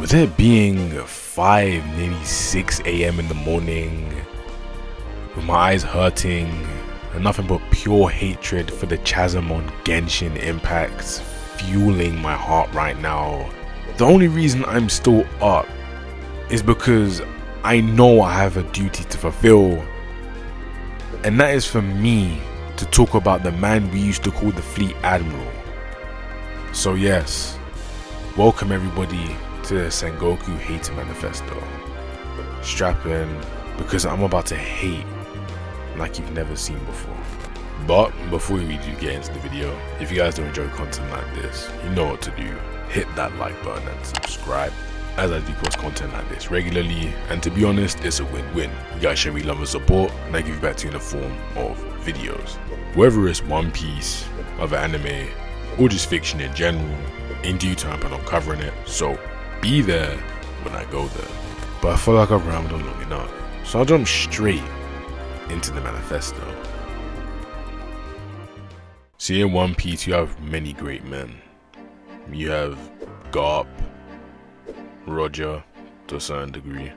With it being 5, nearly 6 a.m. in the morning, with my eyes hurting, and nothing but pure hatred for the chasm on Genshin Impact fueling my heart right now, the only reason I'm still up is because I know I have a duty to fulfill, and that is for me to talk about the man we used to call the Fleet Admiral. So yes, welcome everybody to the Sengoku Hate Manifesto. Strap in, because I'm about to hate like you've never seen before. But before we do get into the video, if you guys don't enjoy content like this, you know what to do. Hit that like button and subscribe, as I do post content like this regularly, and to be honest, it's a win-win. You guys show me love and support, and I give back to you in the form of videos. Whether it's One Piece, other anime, or just fiction in general, in due time I plan on covering it, so be there when I go there. But I feel like I've rambled on long enough, so I'll jump straight into the manifesto. See, in One Piece you have many great men. You have Garp, Roger to a certain degree,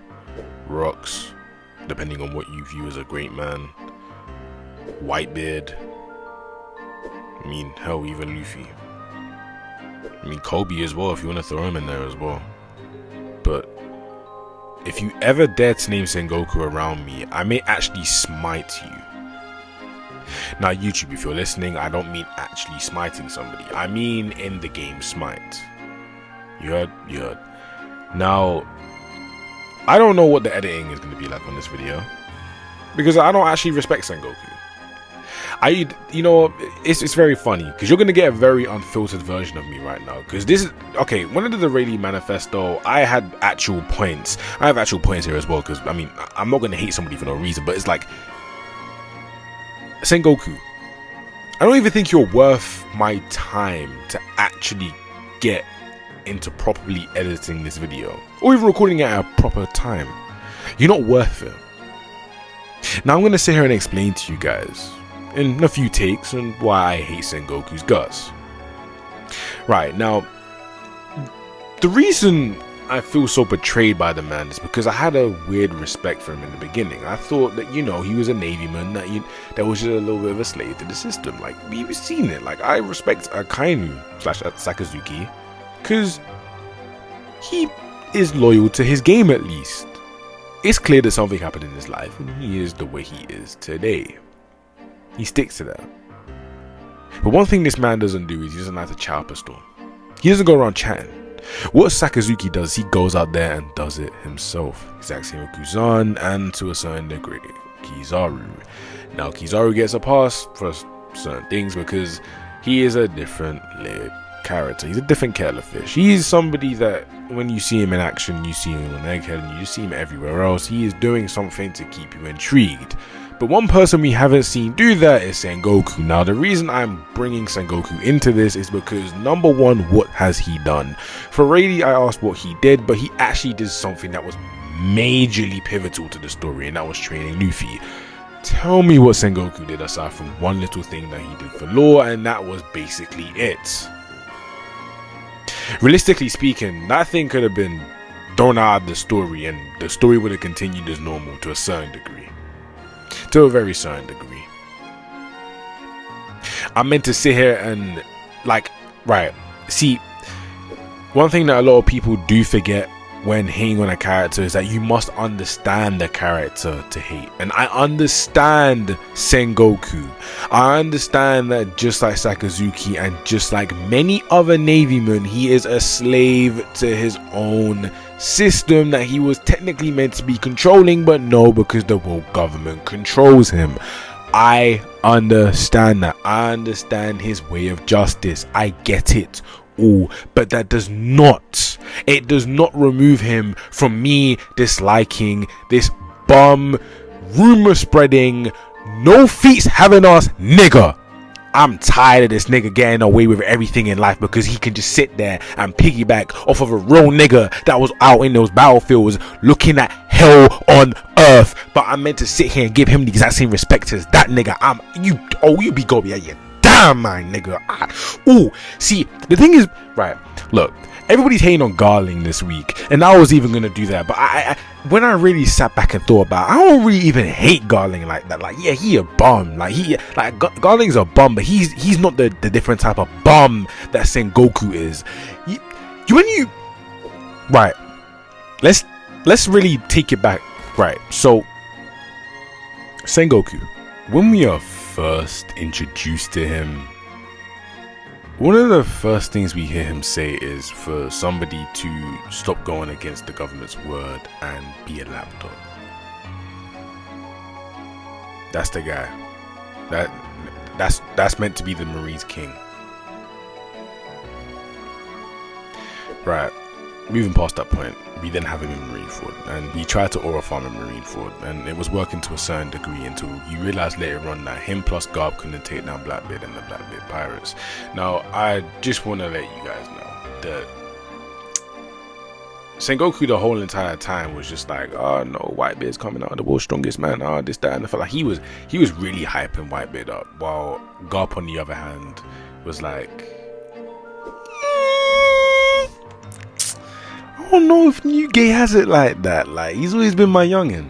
Rocks, depending on what you view as a great man, Whitebeard, I mean hell, even Luffy, I mean Kobe as well if you want to throw him in there as well. But if you ever dare to name Sengoku around me, I may actually smite you. Now YouTube, if you're listening, I don't mean actually smiting somebody, I mean in the game smite. You heard? You heard. Now, I don't know what the editing is going to be like on this video, because I don't actually respect Sengoku. It's very funny, because you're going to get a very unfiltered version of me right now, because this is, okay, when I did the Rayleigh Manifesto, I had actual points. I have actual points here as well, because, I mean, I'm not going to hate somebody for no reason, but it's like, Sengoku, I don't even think you're worth my time to actually get into properly editing this video, or even recording it at a proper time. You're not worth it. Now I'm going to sit here and explain to you guys in a few takes on why I hate Sengoku's guts. Right, now the reason I feel so betrayed by the man is because I had a weird respect for him in the beginning. I thought that, you know, he was a navyman, that was just a little bit of a slave to the system. Like, we've seen it. Like, I respect Akainu / Sakazuki because he is loyal to his game at least. It's clear that something happened in his life and he is the way he is today. He sticks to that. But one thing this man doesn't do is he doesn't like to chat up a storm. He doesn't go around chatting. What Sakazuki does, he goes out there and does it himself. Exact same with Kuzan and to a certain degree Kizaru. Now Kizaru gets a pass for certain things because he is a different layered character. He's a different kettle of fish. He's somebody that when you see him in action, you see him on Egghead and you see him everywhere else. He is doing something to keep you intrigued. But one person we haven't seen do that is Sengoku. Now the reason I'm bringing Sengoku into this is because number one, what has he done? For Rayleigh, I asked what he did, but he actually did something that was majorly pivotal to the story, and that was training Luffy. Tell me what Sengoku did aside from one little thing that he did for lore, and that was basically it. Realistically speaking, that thing could have been thrown out of the story and the story would have continued as normal to a certain degree. To a very certain degree. I'm meant to sit here and see, one thing that a lot of people do forget when hating on a character is that you must understand the character to hate. And I understand Sengoku. I understand that just like Sakazuki and just like many other navymen, he is a slave to his own system that he was technically meant to be controlling, but no, because the world government controls him. I understand that. I understand his way of justice. I get it all, but that does not remove him from me disliking this bum, rumor spreading, no feats having us nigga. I'm tired of this nigga getting away with everything in life because he can just sit there and piggyback off of a real nigga that was out in those battlefields looking at hell on earth. But I'm meant to sit here and give him the exact same respect as that nigga. You be go, yeah, damn my nigga. See, the thing is, right, look, everybody's hating on Garling this week, and I was even gonna do that. But I when I really sat back and thought about it, I don't really even hate Garling like that. Like, yeah, he a bum. Like Garling's a bum, but he's not the different type of bum that Sengoku is. Right. Let's really take it back. Right. So Sengoku, when we are first introduced to him, one of the first things we hear him say is for somebody to stop going against the government's word and be a lapdog. That's the guy. That's meant to be the Marines' king. Right. Moving past that point, we then have him in Marineford, and he tried to aura farm in Marineford, and it was working to a certain degree until you realize later on that him plus Garb couldn't take down Blackbeard and the Blackbeard pirates. Now, I just want to let you guys know that Sengoku the whole entire time was just like, oh no, Whitebeard's coming out, the world's strongest man, this, that, and the fact like he was really hyping Whitebeard up, while Garp on the other hand was like, I don't know if Newgate has it like that. Like, he's always been my youngin'.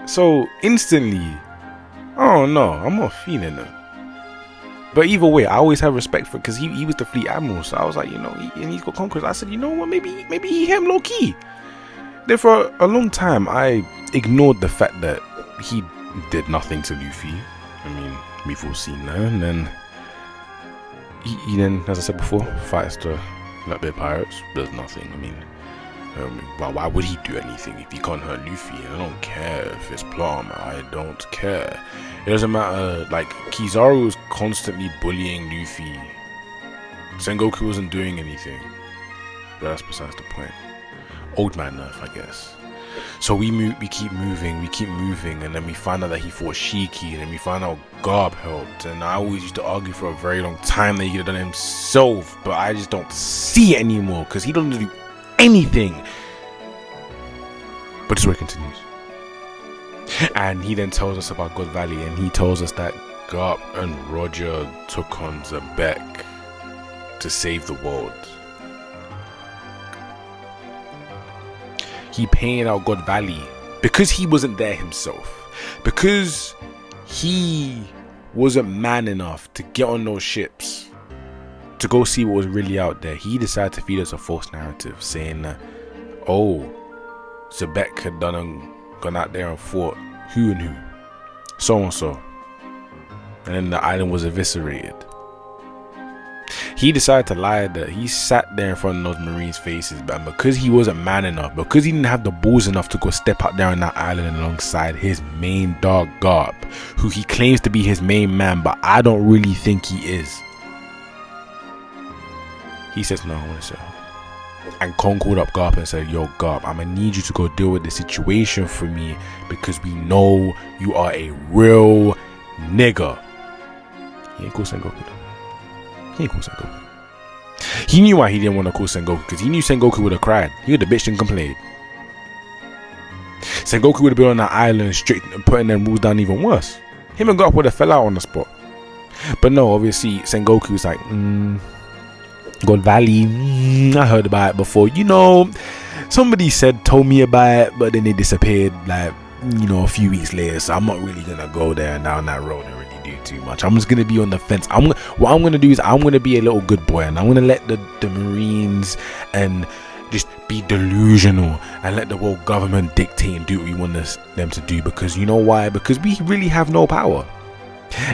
So instantly, I don't know, I'm not feeling it. But either way, I always have respect for it because he was the fleet admiral. So I was like, and he's got conquerors. I said, you know what, maybe he him low key. Then for a long time, I ignored the fact that he did nothing to Luffy. I mean, we've all seen that. And then he then, as I said before, fights the Blackbeard pirates, does nothing. I mean, why would he do anything if he can't hurt Luffy? I don't care if it's Plum. I don't care. It doesn't matter. Like, Kizaru was constantly bullying Luffy. Sengoku wasn't doing anything. But that's besides the point. Old man nerf, I guess. So we keep moving, and then we find out that he fought Shiki, and then we find out Garb helped, and I always used to argue for a very long time that he could have done it himself, but I just don't see it anymore, because he doesn't do anything. But the story continues. And he then tells us about God Valley, and he tells us that Garp and Roger took on Zebek to save the world. He painted out God Valley because he wasn't there himself, because he wasn't man enough to get on those ships to go see what was really out there. He decided to feed us a false narrative, saying that, oh, Zebek had gone out there and fought who and who, so and so, and then the island was eviscerated. He decided to lie that he sat there in front of those Marines' faces, but because he wasn't man enough, because he didn't have the balls enough to go step out there on that island alongside his main dog Garp, who he claims to be his main man, but I don't really think he is. He says, no, I want to say. And Kong called up Garp and said, yo Garp, I'm gonna need you to go deal with the situation for me, because we know you are a real nigga. He ain't called Sengoku though. He ain't called Sengoku. He knew why he didn't want to call Sengoku, because he knew Sengoku would have cried. He would have bitched and complained. Sengoku would have been on that island straight, putting them rules down even worse. Him and Garp would have fell out on the spot. But no, obviously Sengoku was like, God Valley, I heard about it before. Somebody told me about it, but then they disappeared like, a few weeks later. So I'm not really gonna go there and down that road and really do too much. I'm just gonna be on the fence. What I'm gonna do is I'm gonna be a little good boy, and I'm gonna let the Marines and just be delusional and let the world government dictate and do what we want them to do. Because you know why? Because we really have no power.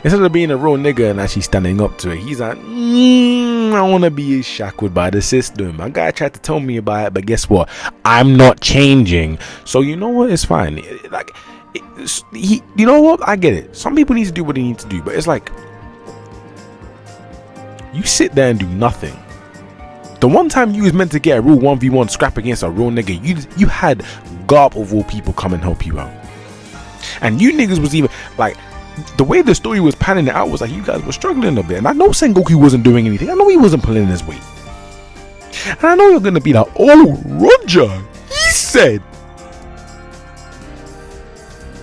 Instead of being a real nigga and actually standing up to it, he's like, I want to be shackled by the system. My guy tried to tell me about it, but guess what? I'm not changing. So you know what? It's fine. You know what? I get it. Some people need to do what they need to do, but it's like, you sit there and do nothing. The one time you was meant to get a real 1v1 scrap against a real nigga, you had Garp of all people come and help you out. And you niggas was even like, the way the story was panning it out was like you guys were struggling a bit. And I know Sengoku wasn't doing anything. I know he wasn't pulling his weight. And I know you're gonna be like, oh, Roger, he said.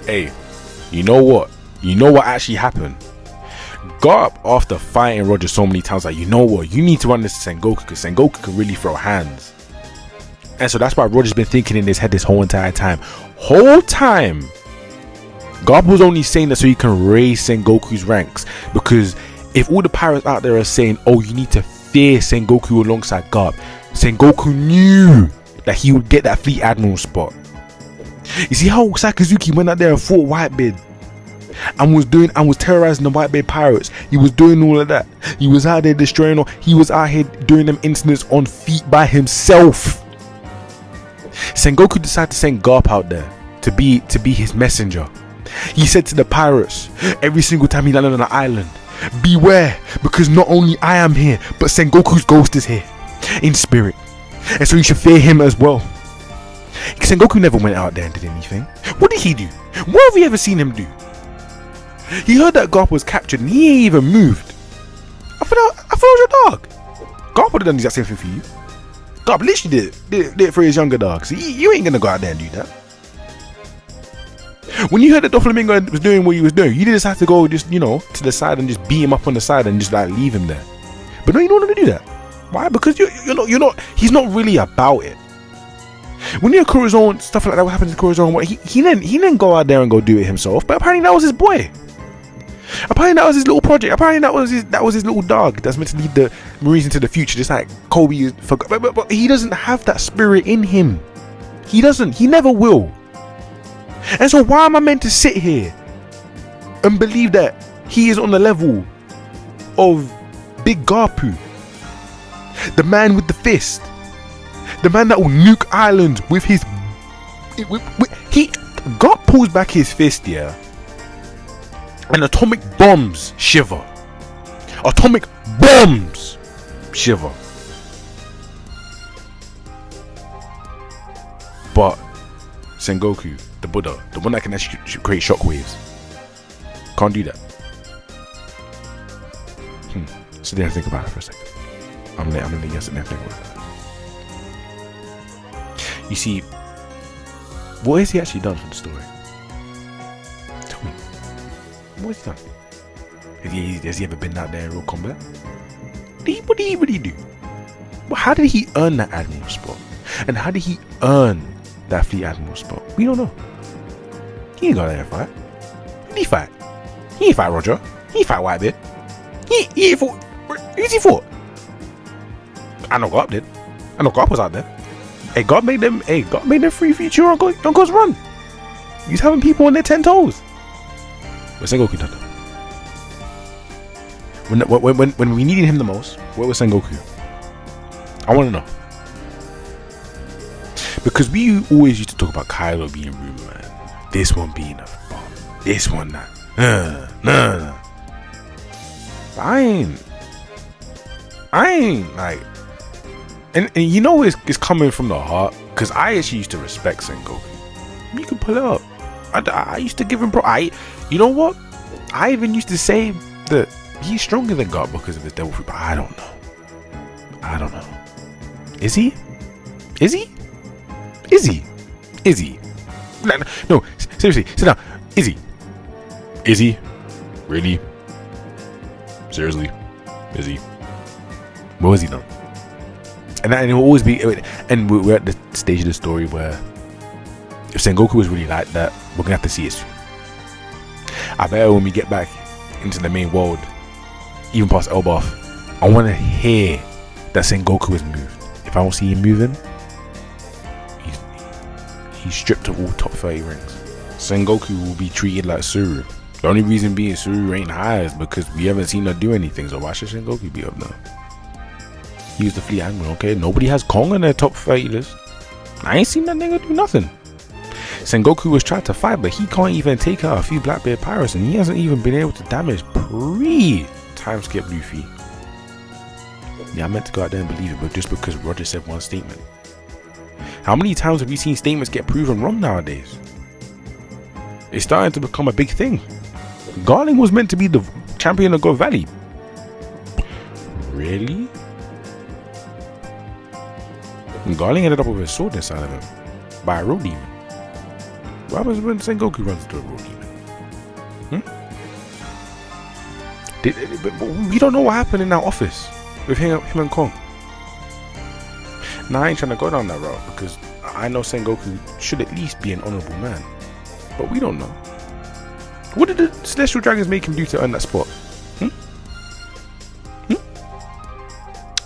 Hey, you know what? You know what actually happened? Garp, after fighting Roger so many times, like, you know what, you need to run this to Sengoku, because Sengoku can really throw hands. And so that's why Roger's been thinking in his head this whole entire time. Garp was only saying that so he can raise Sengoku's ranks, because if all the pirates out there are saying, oh, you need to fear Sengoku alongside Garp, Sengoku knew that he would get that Fleet Admiral spot. You see how Sakazuki went out there and fought Whitebeard and was terrorizing the Whitebeard pirates. He was doing all of that. He was out there destroying all. He was out here doing them incidents on feet by himself. Sengoku decided to send Garp out there to be his messenger. He said to the pirates every single time he landed on an island, beware, because not only I am here, but Sengoku's ghost is here in spirit, and so you should fear him as well. Sengoku never went out there and did anything. What did he do? What have we ever seen him do? He heard that Garp was captured and he ain't even moved. I thought it was your dog. Garp would have done the exact same thing for you. Garp literally did it for his younger dog. So you ain't gonna go out there and do that. When you heard that Doflamingo was doing what he was doing, you just have to go just, to the side and just beat him up on the side and just like leave him there. But no, you don't want to do that. Why? Because you're not. He's not really about it. When you're Kurozoan, stuff like that, what happens to Kurozoan? He didn't go out there and go do it himself. But apparently that was his boy. Apparently that was his little project. Apparently that was his little dog that's meant to lead the Marines into the future, just like Kobe forgot. But he doesn't have that spirit in him. He doesn't. He never will. And so why am I meant to sit here and believe that he is on the level of Big Garpu, the man with the fist, the man that will nuke islands with his Garp pulls back his fist, yeah, and atomic bombs shiver. Atomic bombs shiver. But Sengoku, the Buddha, the one that can actually create shockwaves, can't do that. So then think about it for a second. I'm gonna yes and then think about it. You see, what has he actually done for the story? Tell me, what has he done? Has he ever been out there in real combat? What did he really do? Well, how did he earn that admiral spot? And how did he earn that Fleet Admiral spot? We don't know. He ain't got there and fight. Who did he fight? He ain't fight Roger. He ain't fight Whitebeard. He ain't fought. Who's he fought? I know Garp did. I know Garp was out there. Hey, Garp made them free future on Go's run. He's having people on their 10 toes. Where's Sengoku done? When we needed him the most, where was Sengoku? I want to know. Because we always used to talk about Kylo being rumor man. This one being a bomb. This one that. Nah. But I ain't like. And you know it's coming from the heart. Because I actually used to respect Sengoku. You can pull it up. I used to give him you know what? I even used to say that he's stronger than God because of his devil fruit. But I don't know. Is he? No, seriously, sit down. Is he? Really? Seriously? Is he? What has he done? And it will always be, and we're at the stage of the story where if Sengoku was really like that, we're gonna have to see it soon. I bet when we get back into the main world, even past Elbaf, I want to hear that Sengoku has moved. If I don't see him moving, he's stripped of all top 30 ranks. Sengoku will be treated like Suru. The only reason being Suru ain't high is because we haven't seen her do anything. So why should Sengoku be up there? He's the Fleet Admiral, okay? Nobody has Kong on their top 30 list. I ain't seen that nigga do nothing. Sengoku was trying to fight, but he can't even take out a few Blackbeard pirates, and he hasn't even been able to damage pre-timeskip Luffy. Yeah, I meant to go out there and believe it, but just because Roger said one statement. How many times have we seen statements get proven wrong nowadays? It's starting to become a big thing. Garling was meant to be the champion of God Valley. Really? And Garling ended up with a sword inside of him by a road demon. What happens when Sengoku runs into a road demon? But we don't know what happened in that office with him and Kong. Now I ain't trying to go down that route because I know Sengoku should at least be an honorable man, but we don't know. What did the Celestial Dragons make him do to earn that spot?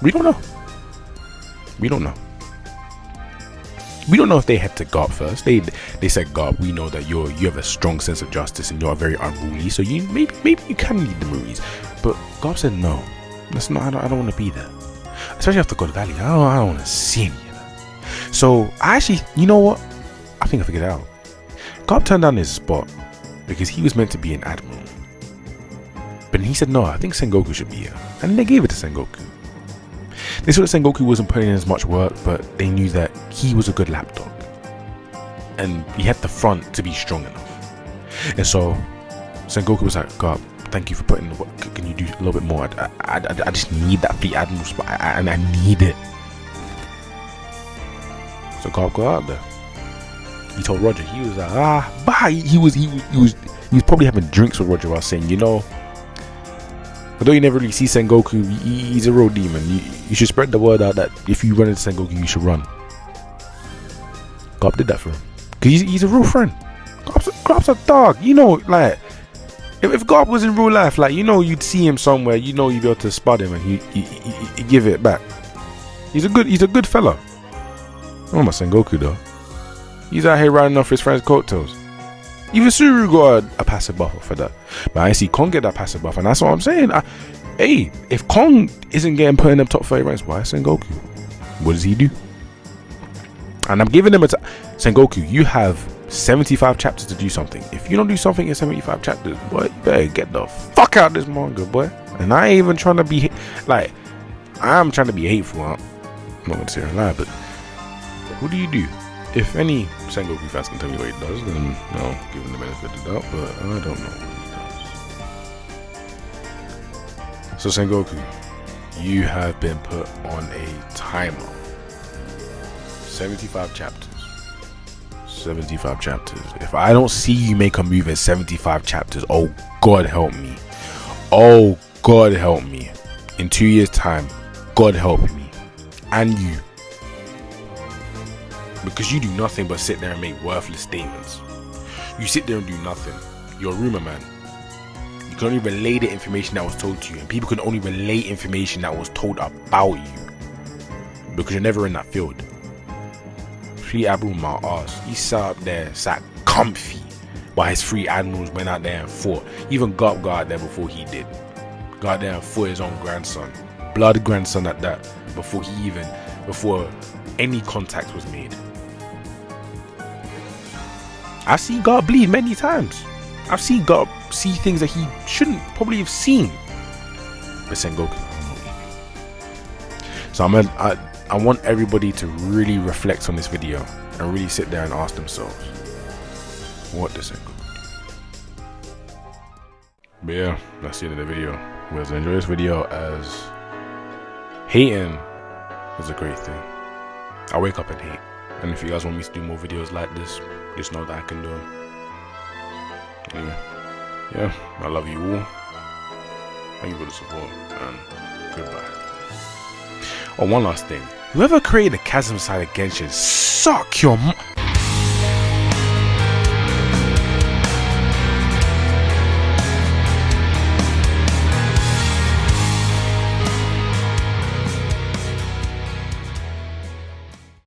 We don't know. We don't know. We don't know if they had to Garp first. They said, Garp, we know that you have a strong sense of justice and you're very unruly, so you maybe you can lead the Marines. But Garp said no. That's not. I don't want to be there. Especially after God Valley. I don't want to see any of that. So I actually, you know what? I think I figured it out. Garp turned down his spot because he was meant to be an admiral. But he said no. I think Sengoku should be here, and they gave it to Sengoku. They saw that Sengoku wasn't putting in as much work, but they knew that he was a good lapdog. And he had the front to be strong enough. And so Sengoku was like, Garp, thank you for putting in the work. Can you do a little bit more? I just need that fleet admiral spot. I need it. So Garp got out there. He told Roger, he was like, bye. He was probably having drinks with Roger while saying, you know, although you never really see Sengoku, he's a real demon. You should spread the word out that if you run into Sengoku, you should run. Garp did that for him. Because he's a real friend. Garp's a dog. You know, like, if Garp was in real life, like, you know, you'd see him somewhere, you know you'd be able to spot him and he give it back. He's a good fella. Oh my Sengoku though. He's out here riding off his friend's coattails. Even Suru got a passive buffer for that. But I see Kong get that passive buffer, and that's what I'm saying. Hey, if Kong isn't getting put in them top 30 ranks, why Sengoku? What does he do? And I'm giving him a Sengoku, you have 75 chapters to do something. If you don't do something in 75 chapters, boy, you better get the fuck out of this manga, boy. And I ain't even trying to be like, I'm trying to be hateful. I'm not gonna say a lie, but what do you do? If any Sengoku fans can tell me what he does, then I'll give him the benefit of the doubt, but I don't know what he does. So Sengoku, you have been put on a timer. 75 chapters. 75 chapters. If I don't see you make a move in 75 chapters, oh God help me. Oh God help me. In 2 years' time, God help me. And you. Because you do nothing but sit there and make worthless statements. You sit there and do nothing. You're a rumor man. You can only relay the information that was told to you, and people can only relay information that was told about you because you're never in that field. Free Admiral my ass. He sat up there, sat comfy while his free admirals went out there and fought. Even Garp got out there before he did. Got out there and fought his own grandson, blood grandson at that, before any contact was made. I've seen Garp bleed many times. I've seen Garp see things that he shouldn't probably have seen. But Sengoku, so I want everybody to really reflect on this video and really sit there and ask themselves, what does Sengoku do? But yeah, that's the end of the video. Guys, enjoy this video, as hating is a great thing. I wake up and hate. And if you guys want me to do more videos like this, just know that I can do them. Anyway, yeah, I love you all. Thank you for the support, and goodbye. Oh, one last thing. Whoever created the chasm side of Genshin, suck your